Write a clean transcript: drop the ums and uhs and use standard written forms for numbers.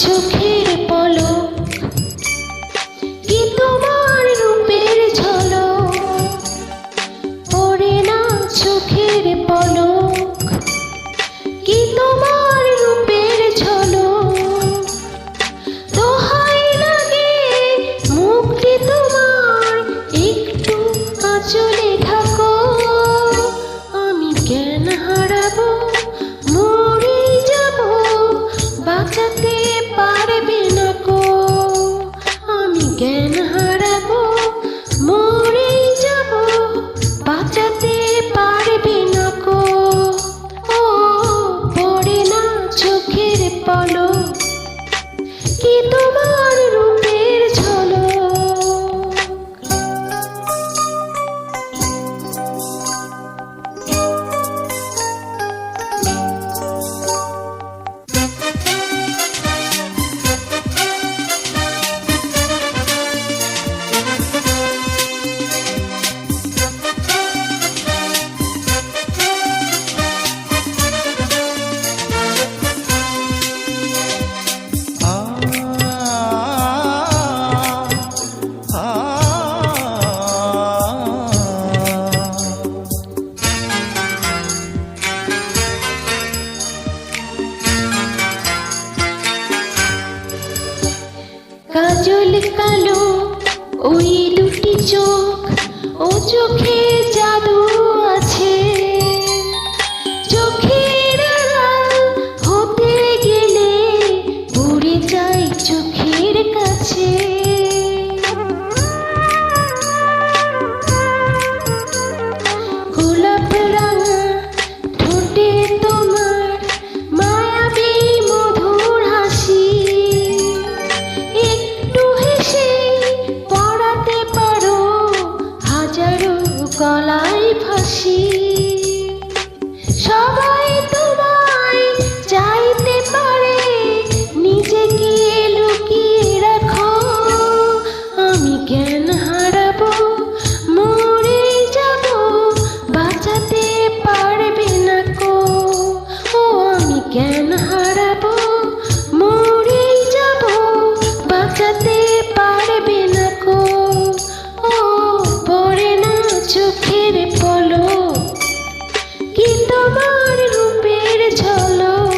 চোখের পলক, কি তোমার রূপের ঝলক, পড়ে না চোখের পলক, কি তোমার রূপের ঝলক। দোহাই লাগে মুখটি তোমার, একটু আঁচলে ঢাকো। আমি জ্ঞান হারাবো, মরে যাব, বাঁচাতে পারবে না কো। আমি জ্ঞান হারাবো, মরে যাব, বাঁচাতে পারবে না কো। ও পড়ে না চোখের পলক, কি তোমার রূপের ঝলক। কাজল কালো ওই দুটি চোখ, ও চোখে জাদু আছে। চোখের আড়াল হতে গেলে উড়ে যাই চোখের কাছে। গোলাপ রাঙা ঠোঁটে তোমার মায়াবী মধুর হাসি, একটু হেসে পড়াতে পারো হাজারো গলায় ফাঁসি। সবাই তোমায় চাইতে পারে, নিজেকে লুকিয়ে রাখো। আমি জ্ঞান হারাবো, মরে যাব, বাঁচাতে পারবে না কো। ও আমি জ্ঞান হারাবো, মরে যাব, বাঁচাতে পারবে না কো। ও পড়ে না চোখের পলক, কি তোমার রূপের ঝলক।